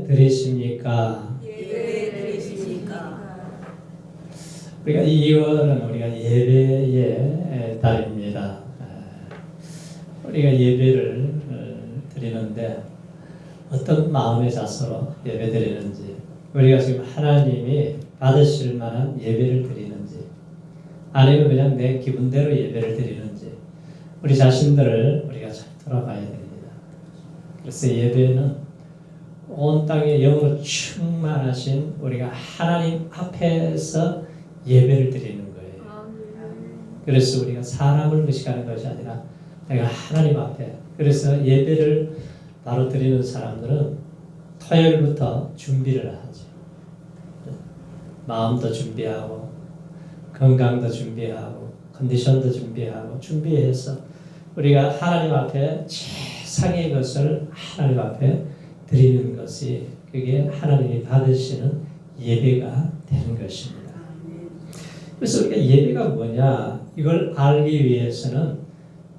드리십니까? 예배 드리십니까? 우리가 2월은 우리가 예배의 달입니다. 우리가 예배를 드리는데 어떤 마음의 자세로 예배 드리는지, 우리가 지금 하나님이 받으실 만한 예배를 드리는지, 아니면 그냥 내 기분대로 예배를 드리는지, 우리 자신들을 우리가 잘 돌아봐야 됩니다. 그래서 예배는 온 땅에 영으로 충만하신 우리가 하나님 앞에서 예배를 드리는 거예요. 그래서 우리가 사람을 의식하는 것이 아니라 내가 하나님 앞에, 그래서 예배를 바로 드리는 사람들은 토요일부터 준비를 하죠. 마음도 준비하고 건강도 준비하고 컨디션도 준비해서 우리가 하나님 앞에 최상의 것을 하나님 앞에 드리는 것이, 그게 하나님이 받으시는 예배가 되는 것입니다. 그래서 우리가 예배가 뭐냐, 이걸 알기 위해서는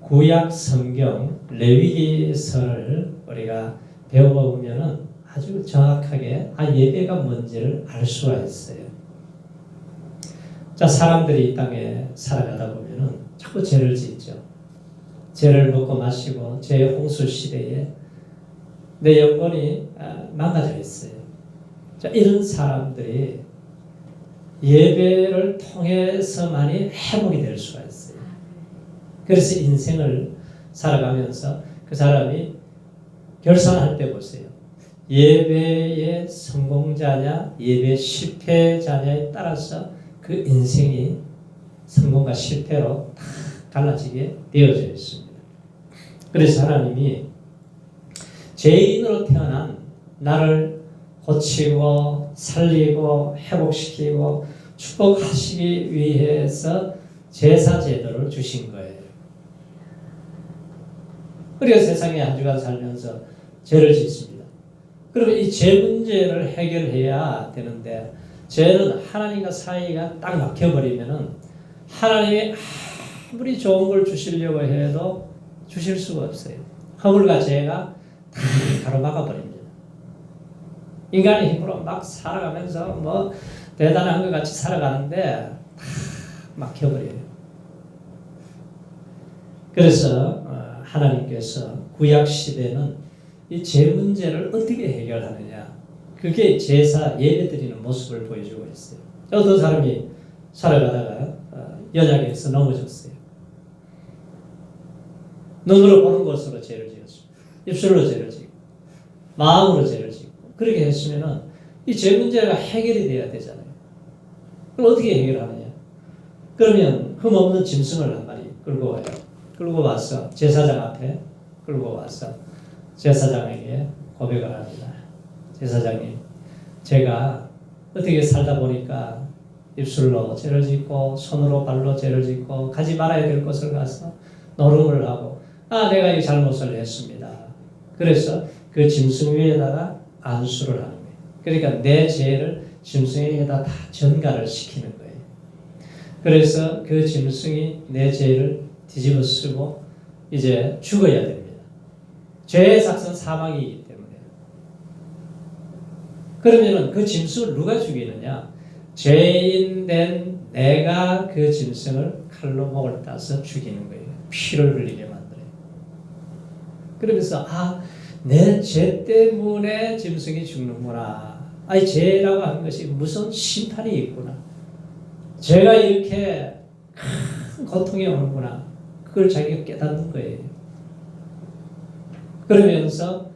구약 성경 레위기서를 우리가 배워보면 아주 정확하게 예배가 뭔지를 알 수가 있어요. 자, 사람들이 이 땅에 살아가다 보면 자꾸 죄를 짓죠. 죄를 먹고 마시고 죄의 홍수 시대에 내 영혼이 망가져 있어요. 자, 이런 사람들이 예배를 통해서만이 회복이 될 수가 있어요. 그래서 인생을 살아가면서 그 사람이 결산할 때 보세요. 예배의 성공자냐 예배 실패자냐에 따라서 그 인생이 성공과 실패로 다 갈라지게 되어져 있습니다. 그래서 하나님이 죄인으로 태어난 나를 고치고 살리고 회복시키고 축복하시기 위해서 제사 제도를 주신 거예요. 우리가 세상에 한 주간 살면서 죄를 짓습니다. 그러면 이 죄 문제를 해결해야 되는데, 죄는 하나님과 사이가 딱 막혀버리면은 하나님이 아무리 좋은 걸 주시려고 해도 주실 수가 없어요. 허물과 죄가 다 가로막아 버립니다. 인간의 힘으로 막 살아가면서 뭐 대단한 것 같이 살아가는데 다 막혀버려요. 그래서 하나님께서 구약 시대는 이 죄 문제를 어떻게 해결하느냐, 그게 제사 예배드리는 모습을 보여주고 있어요. 어떤 사람이 살아가다가 연약해서 넘어졌어요. 눈으로 보는 것으로 죄를 지었습니다. 입술로 죄를 지고 마음으로 죄를 지고, 그렇게 했으면은 이 죄 문제가 해결이 돼야 되잖아요. 그럼 어떻게 해결하느냐? 그러면 흠없는 짐승을 한 마리 끌고 와요. 끌고 와서 제사장 앞에 끌고 와서 제사장에게 고백을 합니다. 제사장님, 제가 어떻게 살다 보니까 입술로 죄를 짓고 손으로 발로 죄를 짓고 가지 말아야 될 곳을 가서 노름을 하고 내가 이 잘못을 했습니다. 그래서 그 짐승 위에다가 안수를 하는 거예요. 그러니까 내 죄를 짐승에게다 다 전가를 시키는 거예요. 그래서 그 짐승이 내 죄를 뒤집어 쓰고 이제 죽어야 됩니다. 죄의 삭은 사망이기 때문에. 그러면은 그 짐승을 누가 죽이느냐? 죄인 된 내가 그 짐승을 칼로 목을 따서 죽이는 거예요. 피를 흘리게 만들어요. 그러면서 내 죄 때문에 짐승이 죽는구나. 죄라고 하는 것이 무슨 심판이 있구나. 죄가 이렇게 큰 고통이 오는구나. 그걸 자기가 깨닫는 거예요. 그러면서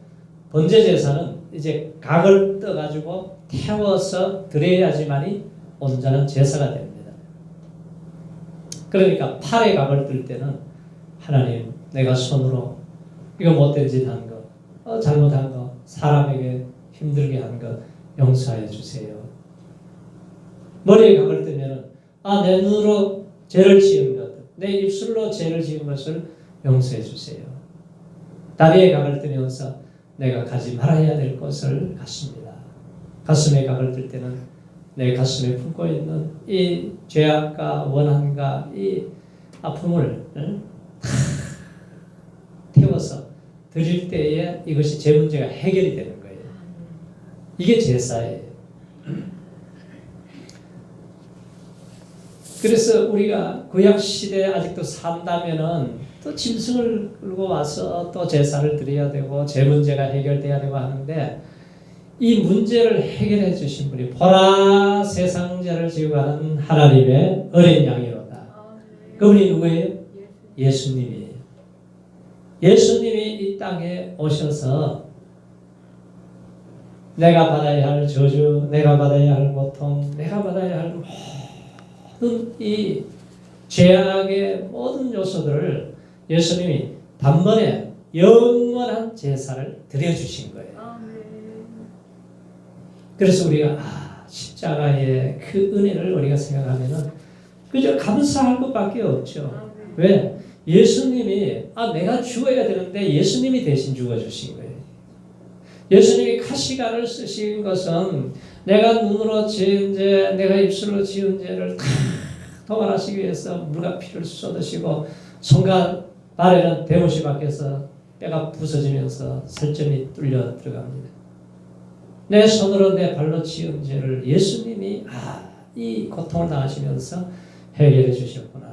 번제 제사는 이제 각을 떠가지고 태워서 드려야지만이 온전한 제사가 됩니다. 그러니까 팔에 각을 뜰 때는 하나님, 내가 손으로 이거 못된 짓 한 거, 잘못한 거, 사람에게 힘들게 한 거 용서해 주세요. 머리에 각을 뜨면은 내 눈으로 죄를 지은 것, 내 입술로 죄를 지은 것을 용서해 주세요. 다리에 각을 뜨면서 내가 가지 말아야 될 것을 갔습니다. 가슴에 각을 뜰 때는 내 가슴에 품고 있는 이 죄악과 원한과 이 아픔을 태워서 드릴 때에 이것이 죄 문제가 해결이 되는 거예요. 이게 제사예요. 그래서 우리가 구약 시대에 아직도 산다면은 또 짐승을 끌고 와서 또 제사를 드려야 되고 제 문제가 해결돼야 되고 하는데 이 문제를 해결해 주신 분이 보라 세상 죄를 지고 가는 하나님의 어린 양이로다. 그분이 누구예요? 예수님이에요. 예수님이 이 땅에 오셔서 내가 받아야 할 저주, 내가 받아야 할 고통, 내가 받아야 할 모든 이 죄악의 모든 요소들을 예수님이 단번에 영원한 제사를 드려주신 거예요. 그래서 우리가 십자가의 그 은혜를 우리가 생각하면은 그저 감사할 것밖에 없죠. 왜? 예수님이 내가 죽어야 되는데 예수님이 대신 죽어주신 거예요. 예수님이 가시관을 쓰신 것은 내가 눈으로 지은 죄, 내가 입술로 지은 죄를 다 도말하시기 위해서 물과 피를 쏟으시고 손과 발에는 대못이 박혀서 뼈가 부서지면서 살점이 뚫려 들어갑니다. 내 손으로 내 발로 지은 죄를 예수님이 이 고통을 당하시면서 해결해 주셨구나.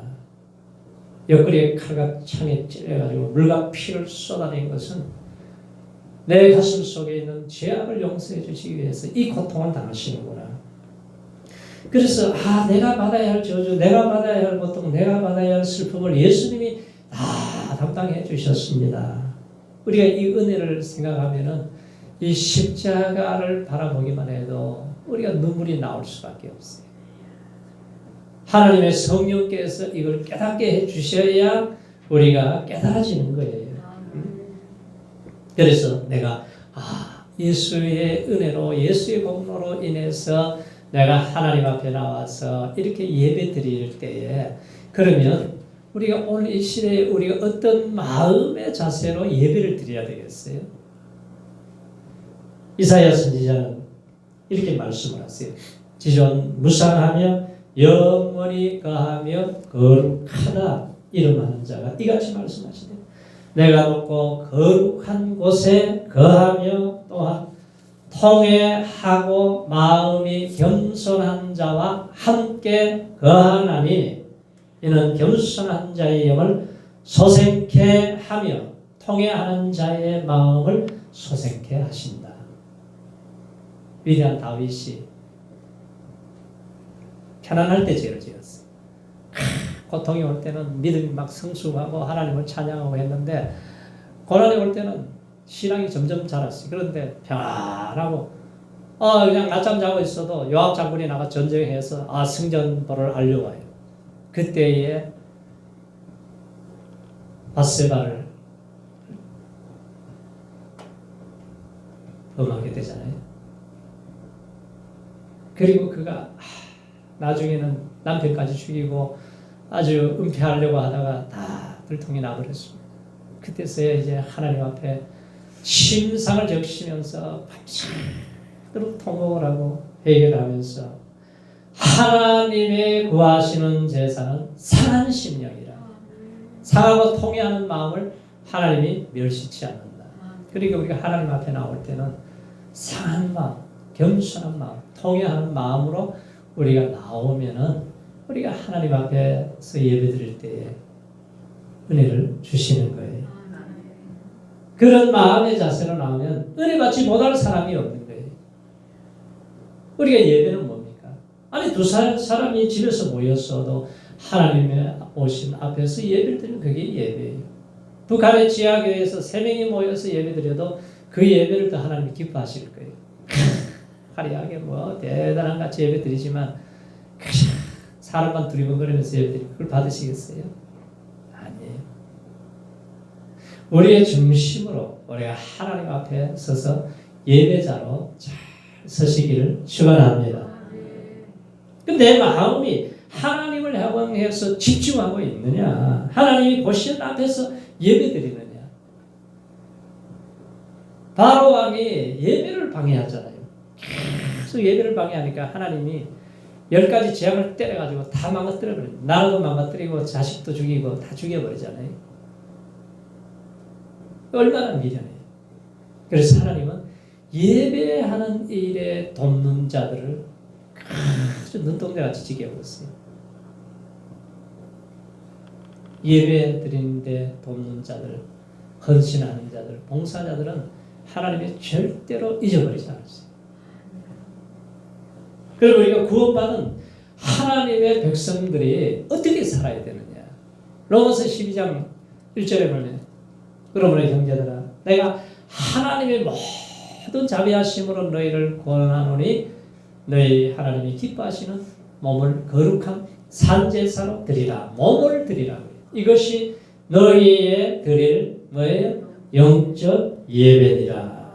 옆구리에 칼과 창에 찔려가지고 물과 피를 쏟아낸 것은 내 가슴 속에 있는 죄악을 용서해 주시기 위해서 이 고통을 당하시는구나. 그래서 내가 받아야 할 저주, 내가 받아야 할 고통, 내가 받아야 할 슬픔을 예수님이 다 담당해 주셨습니다. 우리가 이 은혜를 생각하면은 이 십자가를 바라보기만 해도 우리가 눈물이 나올 수밖에 없어요. 하나님의 성령께서 이걸 깨닫게 해주셔야 우리가 깨달아지는 거예요. 그래서 내가 예수의 은혜로 예수의 공로로 인해서 내가 하나님 앞에 나와서 이렇게 예배 드릴 때에 그러면 우리가 오늘 이 시대에 우리가 어떤 마음의 자세로 예배를 드려야 되겠어요? 이사야 선지자는 이렇게 말씀을 하세요. 지존 무상하며 영원히 거하며 거룩하다 이름하는 자가 이같이 말씀하시네요. 내가 높고 거룩한 곳에 거하며 또한 통회하고 마음이 겸손한 자와 함께 거하나니 이는 겸손한 자의 영을 소생케 하며 통회하는 자의 마음을 소생케 하신다. 위대한 다윗이 편안할 때 죄를 지었어요. 고통이 올 때는 믿음이 막 성숙하고 하나님을 찬양하고 했는데 고난이 올 때는 신앙이 점점 자랐어요. 그런데 편안하고 그냥 낮잠 자고 있어도 요압 장군이 나가 전쟁해서 승전보를 알려와요. 그때에 밧세바를 범하게 되잖아요. 그리고 그가 나중에는 남편까지 죽이고 아주 은폐하려고 하다가 다 들통이 나버렸습니다. 그때서야 이제 하나님 앞에 심상을 적시면서 밤새도록 통곡을 하고 회개를 하면서 하나님의 구하시는 제사는 상한 심령이라. 상하고 통회하는 마음을 하나님이 멸시치 않는다. 그러니까 우리가 하나님 앞에 나올 때는 상한 마음, 겸손한 마음, 통회하는 마음으로 우리가 나오면은 우리가 하나님 앞에서 예배드릴 때에 은혜를 주시는 거예요. 그런 마음의 자세로 나오면 은혜 받지 못할 사람이 없는 거예요. 우리가 예배는 뭡니까? 두 사람이 집에서 모였어도 하나님의 오신 앞에서 예배를 드리는 그게 예배예요. 북한의 지하교회에서 3명이 모여서 예배드려도 그 예배를 더 하나님이 기뻐하실 거예요. 화려하게 대단한 같이 예배 드리지만 사람만 두리번거리면서 예배 드리면 그걸 받으시겠어요? 아니에요. 우리의 중심으로 우리가 하나님 앞에 서서 예배자로 잘 서시기를 축원합니다. 근데 내 마음이 하나님을 향해서 집중하고 있느냐? 하나님이 보시는 앞에서 예배드리느냐? 바로 왕이 예배를 방해하잖아요. 계속 예배를 방해하니까 하나님이 10가지 재앙을 때려가지고 다 망가뜨려버려요. 나라도 망가뜨리고 자식도 죽이고 다 죽여버리잖아요. 얼마나 미련해요. 그래서 하나님은 예배하는 일에 예배 돕는 자들을 아주 눈동자같이 지켜보세요. 예배 드리는데 돕는 자들, 헌신하는 자들, 봉사자들은 하나님이 절대로 잊어버리지 않으세요. 그리고 우리가 구원받은 하나님의 백성들이 어떻게 살아야 되느냐. 로마서 12장 1절에 보면 그러므로 형제들아 내가 하나님의 모든 자비하심으로 너희를 권하노니 너희 하나님이 기뻐하시는 몸을 거룩한 산제사로 드리라. 몸을 드리라. 이것이 너희의 드릴 뭐예요? 영적 예배니라.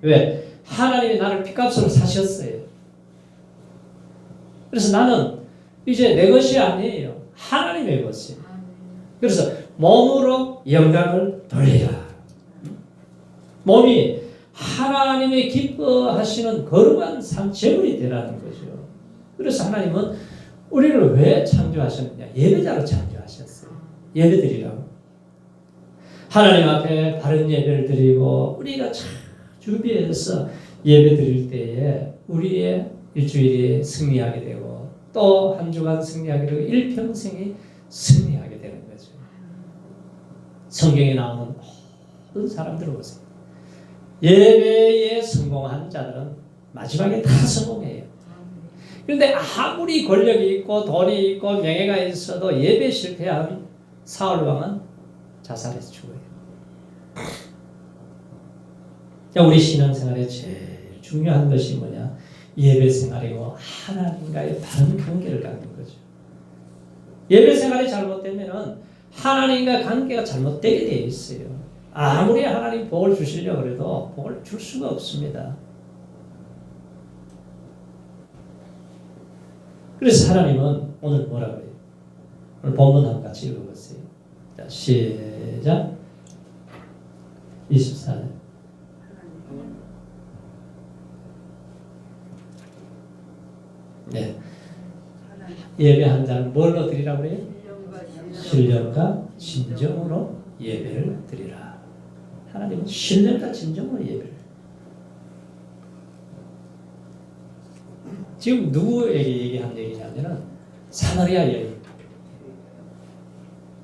왜? 하나님이 나를 핏값으로 사셨어요. 그래서 나는 이제 내 것이 아니에요. 하나님의 것이에요. 그래서 몸으로 영광을 돌리라. 몸이 하나님의 기뻐하시는 거룩한 제물이 되라는 거죠. 그래서 하나님은 우리를 왜 창조하셨느냐? 예배자로 창조하셨어요. 예배드리라고. 하나님 앞에 바른 예배를 드리고 우리가 잘 준비해서 예배 드릴 때에 우리의 일주일이 승리하게 되고 또 한 주간 승리하게 되고 일평생이 승리하게 되는 거죠. 성경에 나오는 모든 사람들을 보세요. 예배에 성공한 자들은 마지막에 다 성공해요. 그런데 아무리 권력이 있고 돈이 있고 명예가 있어도 예배 실패한 사울 왕은 자살해서 죽어요. 우리 신앙생활에 제일 중요한 것이 뭐냐? 예배 생활이고 하나님과의 바른 관계를 갖는 거죠. 예배 생활이 잘못되면 하나님과 관계가 잘못되게 되어 있어요. 아무리 하나님 복을 주시려고 해도 복을 줄 수가 없습니다. 그래서 하나님은 오늘 뭐라 그래요? 오늘 본문 한번 같이 읽어보세요. 자, 시작. 24절. 네. 예배한 자는 뭘로 드리라고 그래요? 신령과 진정으로 예배를 드리라. 하나님은 신령과 진정으로 예배를. 지금 누구에게 얘기한 얘기냐면은 사마리아 여인.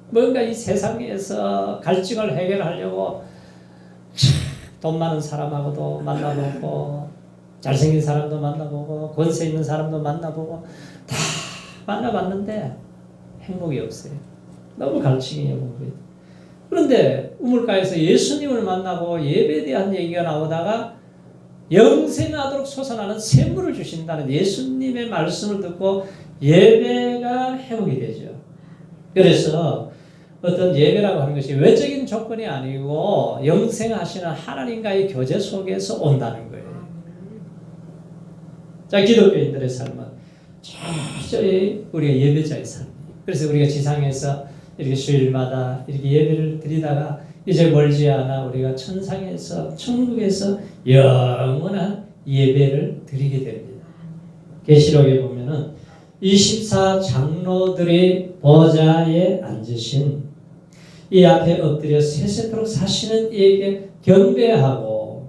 뭔가 이 세상에서 갈증을 해결하려고 돈 많은 사람하고도 만나보고 잘생긴 사람도 만나보고 권세 있는 사람도 만나보고 다 만나봤는데 행복이 없어요. 너무 갈증이에요. 그런데 우물가에서 예수님을 만나고 예배에 대한 얘기가 나오다가 영생하도록 솟아나는 샘물을 주신다는 예수님의 말씀을 듣고 예배가 회복이 되죠. 그래서 어떤 예배라고 하는 것이 외적인 조건이 아니고 영생하시는 하나님과의 교제 속에서 온다는 거예요. 자, 기독교인들의 삶은 철저히 우리가 예배자의 삶이에요. 그래서 우리가 지상에서 이렇게 주일마다 이렇게 예배를 드리다가 이제 멀지 않아 우리가 천상에서 천국에서 영원한 예배를 드리게 됩니다. 계시록에 보면은 24장로들이 보좌에 앉으신 이 앞에 엎드려 세세토록 사시는 이에게 경배하고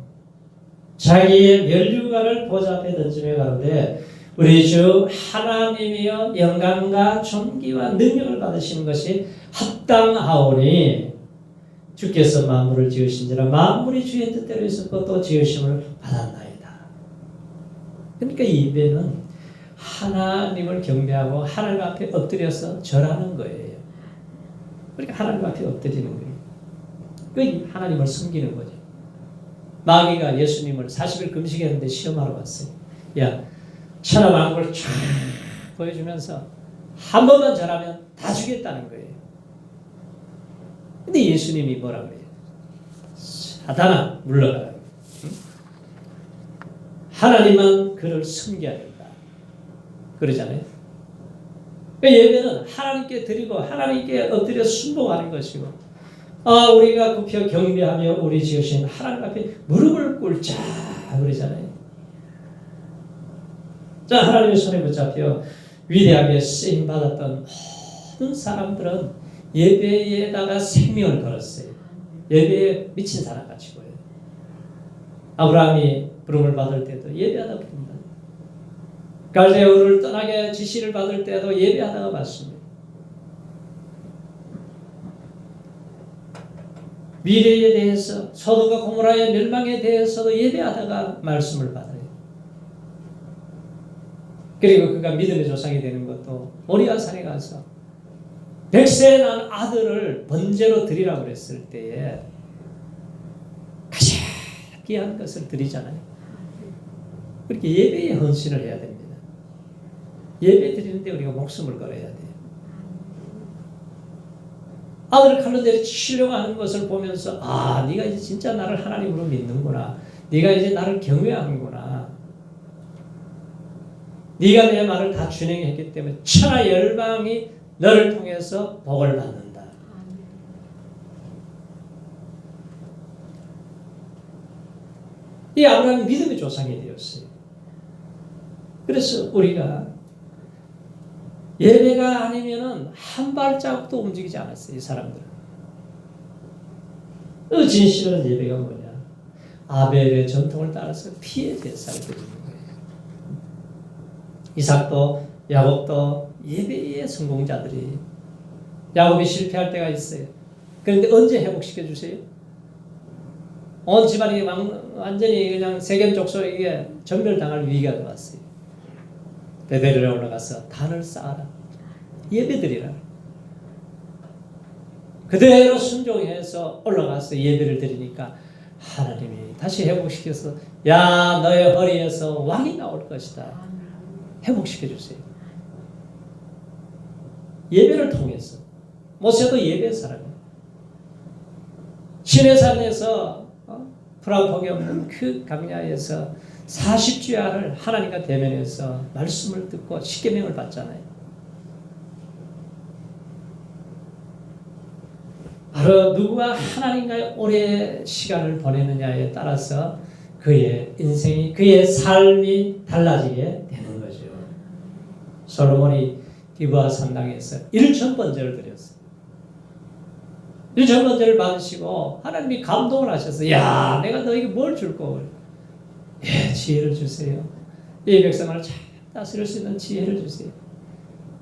자기의 면류관을 보좌 앞에 던지며 가로되 우리 주 하나님이여 영광과 존귀와 능력을 받으시는 것이 합당하오니 주께서 만물을 지으신지라 만물이 주의 뜻대로 있었고 또 지으심을 받았나이다. 그러니까 이 예배는 하나님을 경배하고 하나님 앞에 엎드려서 절하는 거예요. 그러니까 하나님 앞에 엎드리는 거예요. 그 하나님을 섬기는 거죠. 마귀가 예수님을 40일 금식했는데 시험하러 왔어요. 야, 천하만국을 쫙 보여주면서 한 번만 절하면 다 주겠다는 거예요. 근데 예수님이 뭐라 그래요? 사단아 물러가라. 응? 하나님만 그를 섬겨야 된다. 그러잖아요. 그러니까 예배는 하나님께 드리고 하나님께 엎드려 순종하는 것이고 우리가 굽혀 경배하며 우리 지으신 하나님 앞에 무릎을 꿇자 그러잖아요. 자, 하나님의 손에 붙잡혀 위대하게 쓰임받았던 모든 사람들은 예배에다가 생명을 걸었어요. 예배에 미친 사람같이 보여요. 아브라함이 부름을 받을 때도 예배하다 부른다. 갈대우를 떠나게 지시를 받을 때도 예배하다가 봤습니다. 미래에 대해서 소돔과 고모라의 멸망에 대해서도 예배하다가 말씀을 받아요. 그리고 그가 믿음의 조상이 되는 것도 모리아 산에 가서 100세 난 아들을 번제로 드리라고 그랬을 때에 가장 귀한 것을 드리잖아요. 그렇게 예배에 헌신을 해야 됩니다. 예배 드리는데 우리가 목숨을 걸어야 돼요. 아들을 칼로 내리치려고 하는 것을 보면서 아, 네가 이제 진짜 나를 하나님으로 믿는구나. 네가 이제 나를 경외하는구나. 네가 내 말을 다 준행했기 때문에 천하 열방이 너를 통해서 복을 받는다. 이 아브라함이 믿음의 조상이 되었어요. 그래서 우리가 예배가 아니면은 한 발자국도 움직이지 않았어요. 이 사람들은. 그 진실한 예배가 뭐냐? 아벨의 전통을 따라서 피의 제사를 드리는 거예요. 이삭도 야곱도 예배의 성공자들이. 야곱이 실패할 때가 있어요. 그런데 언제 회복시켜 주세요? 온 집안이 완전히 그냥 세겜 족속에게 전멸당할 위기가 왔어요. 베델에 올라가서 단을 쌓아라. 예배드리라. 그대로 순종해서 올라가서 예배를 드리니까 하나님이 다시 회복시켜서 야, 너의 허리에서 왕이 나올 것이다. 회복시켜 주세요. 예배를 통해서. 모세도 예배의 사람이에요. 시내산에서 불암폭이 없는 그 강야에서 40주야를 하나님과 대면해서 말씀을 듣고 십계명을 받잖아요. 바로 누구가 하나님과의 오래 시간을 보내느냐에 따라서 그의 인생이, 그의 삶이 달라지게 되는 거죠. 솔로몬이 기브아 산당에서 1,000번제를 드렸어요. 1,000번제를 받으시고 하나님이 감동을 하셔서 야, 내가 너에게 뭘 줄 거고? 예, 지혜를 주세요. 이 백성을 잘 다스릴 수 있는 지혜를 주세요.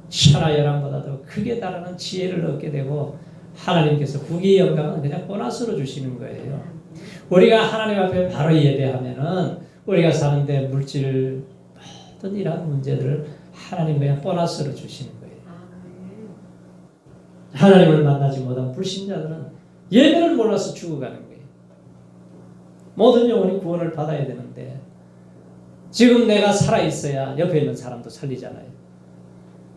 천하 열왕보다도 크게 달하는 지혜를 얻게 되고 하나님께서 국의 영광은 그냥 보너스로 주시는 거예요. 우리가 하나님 앞에 바로 예배하면은 우리가 사는데 물질 모든 이런 문제들을 하나님 그냥 보너스로 주시는 거예요. 하나님을 만나지 못한 불신자들은 예배를 몰라서 죽어가는 거예요. 모든 영혼이 구원을 받아야 되는데 지금 내가 살아있어야 옆에 있는 사람도 살리잖아요.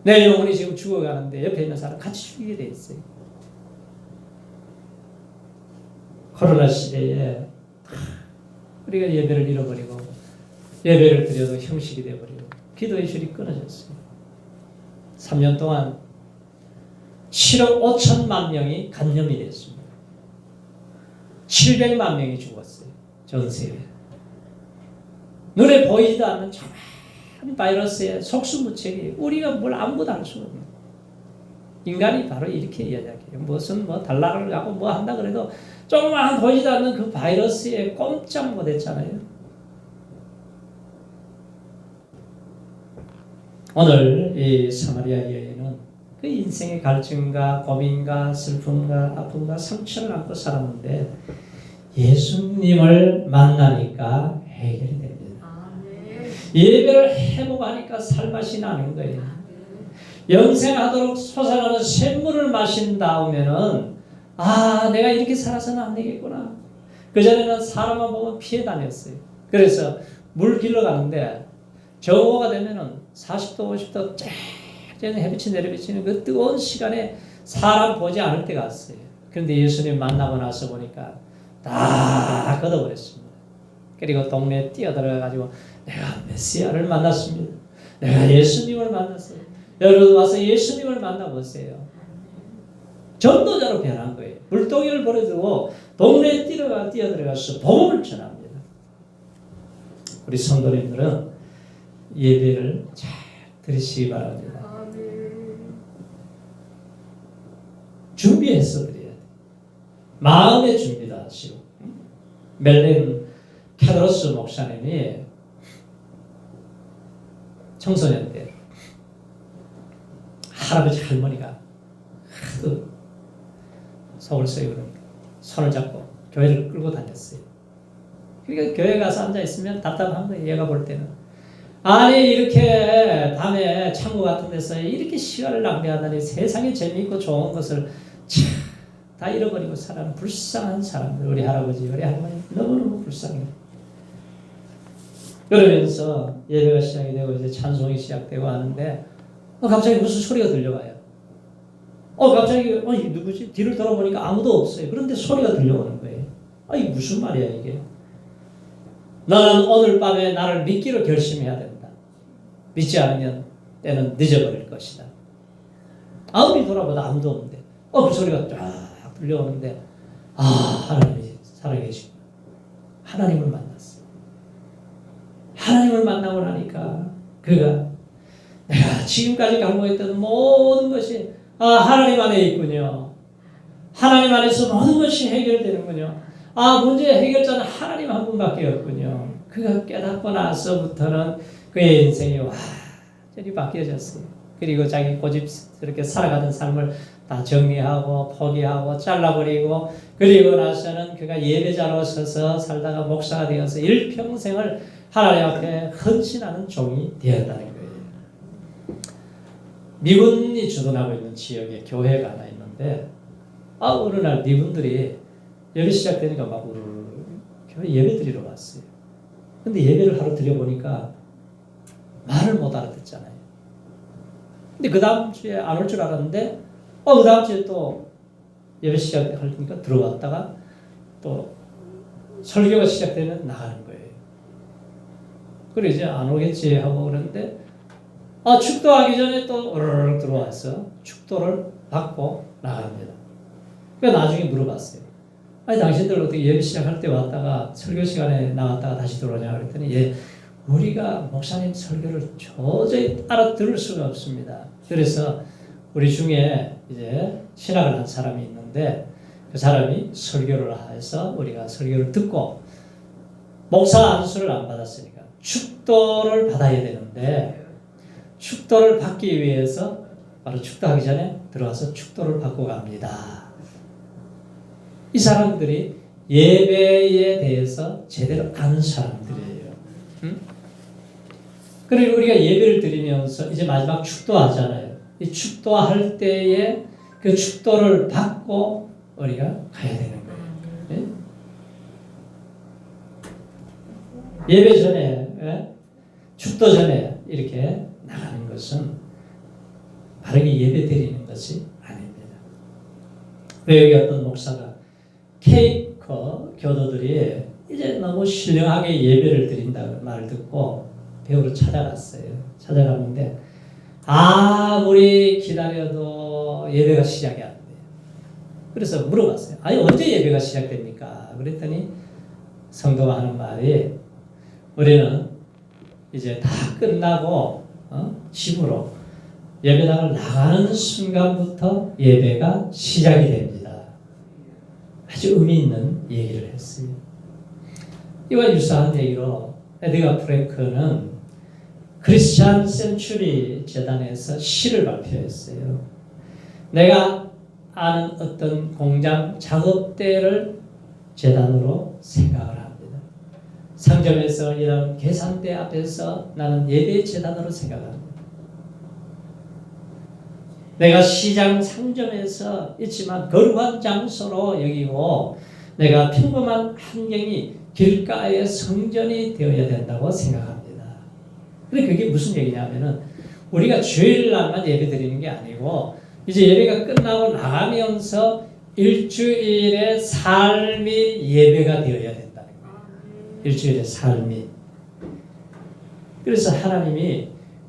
내 영혼이 지금 죽어가는데 옆에 있는 사람 같이 죽이게 돼 있어요. 코로나 시대에 우리가 예배를 잃어버리고 예배를 드려도 형식이 되어버리고 기도의 줄이 끊어졌어요. 3년 동안 7억 5천만 명이 감염이 됐습니다. 700만 명이 죽었어요. 전 세계. 눈에 보이지도 않는 조그만 바이러스의 속수무책이 우리가 뭘 아무것도 할 수가 없는. 인간이 바로 이렇게 이야기해요. 무슨 뭐 달락을 하고 뭐 한다 그래도 조그만 보이지도 않는 그 바이러스에 꼼짝 못했잖아요. 오늘 이 사마리아 여인은 그 인생의 갈증과 고민과 슬픔과 아픔과 상처를 안고 살았는데 예수님을 만나니까 해결이 됩니다. 예배를 해보고 살맛이 나는 거예요. 영생하도록 솟아나는 샘물을 마신 다음에는 아, 내가 이렇게 살아서는 안 되겠구나. 그전에는 사람만 보면 피해 다녔어요. 그래서 물 길러 가는데 정오가 되면은 40도 50도 쫙 햇빛이 내려비치는 그 뜨거운 시간에 사람 보지 않을 때가 왔어요. 그런데 예수님 만나고 나서 보니까 다 걷어버렸습니다. 그리고 동네에 뛰어들어가지고 내가 메시아를 만났습니다. 내가 예수님을 만났어요. 여러분 와서 예수님을 만나보세요. 전도자로 변한 거예요. 물동이를 버려두고 동네에 뛰어들어가서 복음을 전합니다. 우리 성도님들은 예배를 잘 들으시기 바랍니다. 준비해서 드려야 돼요. 마음의 준비도 하시고. 멜린 캐드로스 목사님이 청소년 때 할아버지 할머니가 하도 속을 썩이 그러니까 손을 잡고 교회를 끌고 다녔어요. 그러니까 교회 가서 앉아 있으면 답답한 거예요. 얘가 볼 때는. 아니 이렇게 밤에 창고 같은 데서 이렇게 시간을 낭비하다니 세상에 재미있고 좋은 것을 다 잃어버리고 살아는 불쌍한 사람들. 우리 할아버지 우리 할머니 너무너무 불쌍해요. 그러면서 예배가 시작이 되고 이제 찬송이 시작되고 하는데 갑자기 무슨 소리가 들려와요. 갑자기 이게 누구지? 뒤를 돌아보니까 아무도 없어요. 그런데 소리가 들려오는 거예요. 이게 무슨 말이야 이게. 너는 오늘 밤에 나를 믿기로 결심해야 된다. 믿지 않으면 때는 늦어버릴 것이다. 아무리 돌아봐도 아무도 없는데 그 소리가 쫙 들려오는데 하나님이 살아계시고 하나님을 만났어. 하나님을 만나고 나니까 그가 내가 지금까지 갈구했던 모든 것이 하나님 안에 있군요. 하나님 안에서 모든 것이 해결되는군요. 문제의 해결자는 하나님 한 분밖에 없군요. 그가 깨닫고 나서부터는 그의 인생이 완전히 바뀌어졌어요. 그리고 자기 고집스럽게 살아가던 삶을 다 정리하고 포기하고 잘라버리고 그리고 나서는 그가 예배자로 서서 살다가 목사가 되어서 일평생을 하나님 앞에 헌신하는 종이 되었다는 거예요. 미군이 주둔하고 있는 지역에 교회가 하나 있는데 어느 날 미군들이 예배 시작되니까 막 교회 예배 드리러 왔어요. 근데 예배를 하러 드려보니까 말을 못 알아듣잖아요. 근데 그 다음 주에 안 올 줄 알았는데 그 다음 주에 또 예배 시작하니까 들어왔다가 또 설교가 시작되면 나가는 거예요. 그래 이제 안 오겠지 하고 그러는데 축도하기 전에 또 으르륵 들어와서 축도를 받고 나갑니다. 그러니까 나중에 물어봤어요. 당신들 어떻게 예배 시작할 때 왔다가 설교 시간에 나왔다가 다시 들어오냐 그랬더니 우리가 목사님 설교를 도저히 알아들을 수가 없습니다. 그래서 우리 중에 이제 신학을 한 사람이 있는데 그 사람이 설교를 해서 우리가 설교를 듣고 목사 안수를 안 받았으니까 축도를 받아야 되는데 축도를 받기 위해서 바로 축도하기 전에 들어와서 축도를 받고 갑니다. 이 사람들이 예배에 대해서 제대로 아는 사람들이에요. 그리고 우리가 예배를 드리면서 이제 마지막 축도하잖아요. 이 축도할 때에 그 축도를 받고 우리가 가야 되는 거예요. 예배 전에, 축도 전에 이렇게 나가는 것은 바르게 예배 드리는 것이 아닙니다. 왜 여기 어떤 목사가 케이커 교도들이 이제 너무 신령하게 예배를 드린다는 말을 듣고 배우러 찾아갔어요. 찾아갔는데 아무리 기다려도 예배가 시작이 안 돼요. 그래서 물어봤어요. 언제 예배가 시작됩니까? 그랬더니 성도가 하는 말이 우리는 이제 다 끝나고 집으로 예배당을 나가는 순간부터 예배가 시작이 됩니다. 아주 의미 있는 얘기를 했어요. 이와 유사한 얘기로 에드가 프랭크는 크리스찬 센츄리 재단에서 시를 발표했어요. 내가 아는 어떤 공장 작업대를 재단으로 생각을 합니다. 상점에서 이런 계산대 앞에서 나는 예배 재단으로 생각합니다. 내가 시장 상점에서 있지만 거룩한 장소로 여기고 내가 평범한 환경이 길가의 성전이 되어야 된다고 생각합니다. 근데 그게 무슨 얘기냐면은 우리가 주일날만 예배 드리는 게 아니고 이제 예배가 끝나고 나가면서 일주일의 삶이 예배가 되어야 된다는 거예요. 일주일의 삶이. 그래서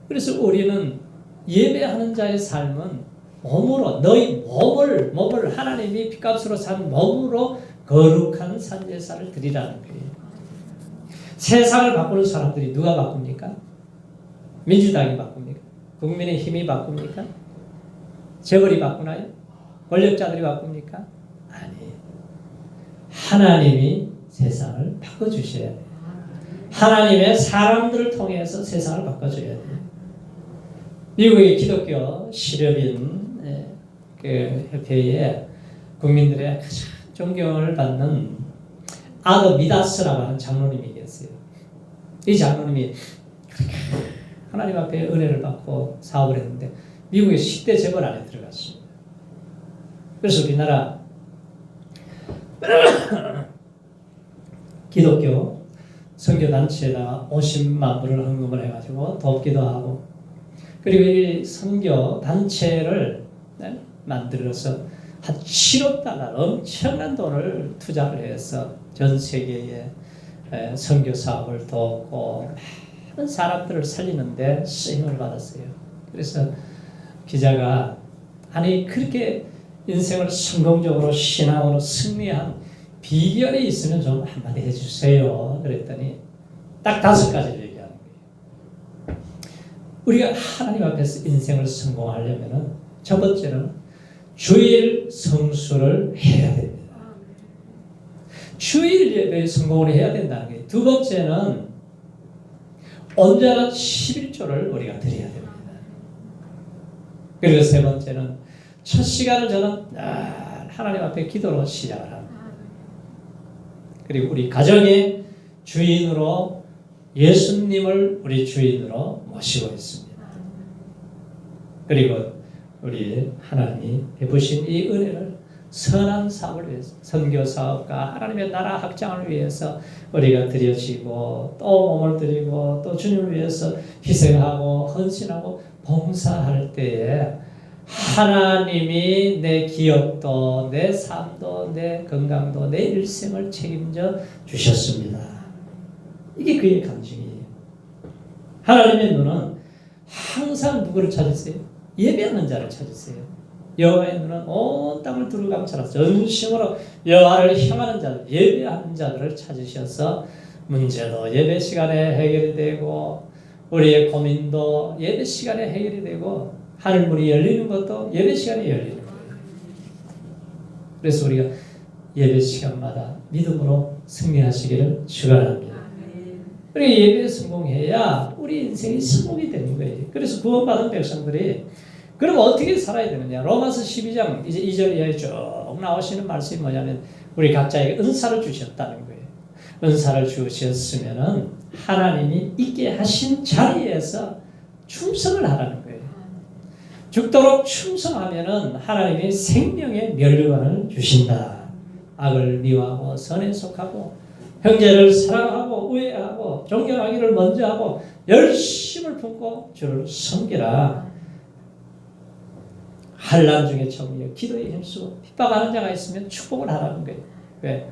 그래서 우리는 예배하는 자의 삶은 몸으로 너희 몸을 하나님이 핏값으로 산 몸으로 거룩한 산제사를 드리라는 거예요. 세상을 바꾸는 사람들이 누가 바꿉니까? 민주당이 바꿉니까? 국민의힘이 바꿉니까? 재벌이 바꾸나요? 권력자들이 바꿉니까? 아니에요. 하나님이 세상을 바꿔주셔야 돼요. 하나님의 사람들을 통해서 세상을 바꿔줘야 돼요. 미국의 기독교 시럽인 그 협회에 국민들의 가장 존경을 받는 아더 미다스라고 하는 장로님이 계세요. 이 장로님이 하나님 앞에 은혜를 받고 사업을 했는데 미국의 10대 재벌 안에 들어갔습니다. 그래서 우리나라 기독교 선교단체에다가 50만 불을 헌금을 해가지고 돕기도 하고, 그리고 이 선교단체를 만들어서 한 7억 달러 엄청난 돈을 투자를 해서 전 세계에 선교 사업을 돕고 많은 사람들을 살리는데 쓰임을 받았어요. 그래서 기자가 아니 그렇게 인생을 성공적으로 신앙으로 승리한 비결이 있으면 좀 한마디 해주세요. 그랬더니 딱 5가지를 얘기하는 거예요. 우리가 하나님 앞에서 인생을 성공하려면 첫 번째는 주일 성수를 해야 됩니다. 주일 예배에 성공을 해야 된다는 거예요. 두 번째는 언제나 11조를 우리가 드려야 됩니다. 그리고 세 번째는 첫 시간을 저는 하나님 앞에 기도로 시작을 합니다. 그리고 우리 가정의 주인으로 예수님을 우리 주인으로 모시고 있습니다. 그리고 우리 하나님이 베푸신 이 은혜를 선한 사업을 위해서, 선교 사업과 하나님의 나라 확장을 위해서 우리가 드려지고 또 몸을 드리고 또 주님을 위해서 희생하고 헌신하고 봉사할 때에 하나님이 내 기업도 내 삶도 내 건강도 내 일생을 책임져 주셨습니다. 이게 그의 간증이에요. 하나님의 눈은 항상 누구를 찾으세요? 예배하는 자를 찾으세요. 여호와의 눈은 온 땅을 두루 감싸라 전심으로 여호와를 향하는 자들, 예배하는 자들을 찾으셔서 문제도 예배 시간에 해결이 되고 우리의 고민도 예배 시간에 해결이 되고 하늘문이 열리는 것도 예배 시간에 열리는 거예요. 그래서 우리가 예배 시간마다 믿음으로 승리하시기를 축원합니다. 그리고 예배에 성공해야 우리 인생이 성공이 되는 거예요. 그래서 구원받은 백성들이 그럼 어떻게 살아야 되느냐? 로마서 12장 이제 2절 이하에 쭉 나오시는 말씀이 뭐냐면 우리 각자에게 은사를 주셨다는 거예요. 은사를 주셨으면은 하나님이 있게 하신 자리에서 충성을 하라는 거예요. 죽도록 충성하면은 하나님이 생명의 멸류관을 주신다. 악을 미워하고 선에 속하고 형제를 사랑하고 우애하고 존경하기를 먼저 하고 열심을 품고 주를 섬기라. 환난 중에 정리해 기도에 힘쓰고 핍박하는 자가 있으면 축복을 하라는 거예요. 왜?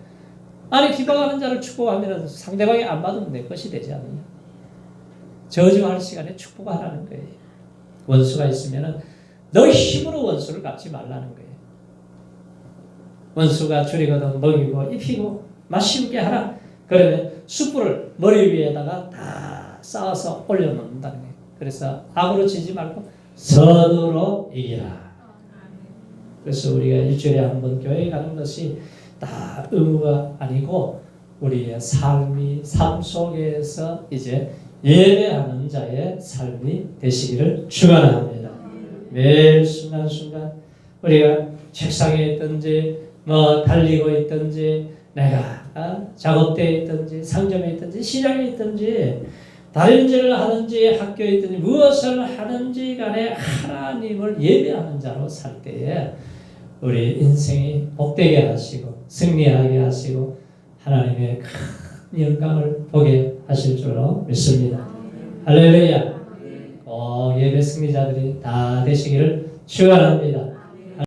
아니 핍박하는 자를 축복하면 상대방이 안 받으면 내 것이 되지 않느냐. 저주할 시간에 축복하라는 거예요. 원수가 있으면 너 힘으로 원수를 갚지 말라는 거예요. 원수가 줄이거든 먹이고 입히고 마시게 하라. 그러면 숯불을 머리 위에다가 다 쌓아서 올려놓는다는 거예요. 그래서 악으로 지지 말고 선으로 이기라. 그래서 우리가 일주일에 한 번 교회에 가는 것이 다 의무가 아니고 우리의 삶 속에서 이제 예배하는 자의 삶이 되시기를 축원합니다. 매일 순간순간 우리가 책상에 있든지 달리고 있든지 내가 작업대에 있든지 상점에 있든지 시장에 있든지 다림질을 하든지 학교에 있든지 무엇을 하든지 간에 하나님을 예배하는 자로 살 때에 우리 인생이 복되게 하시고 승리하게 하시고 하나님의 큰 영광을 보게 하실 줄로 믿습니다. 할렐루야. 예배 승리자들이 다 되시기를 축원합니다.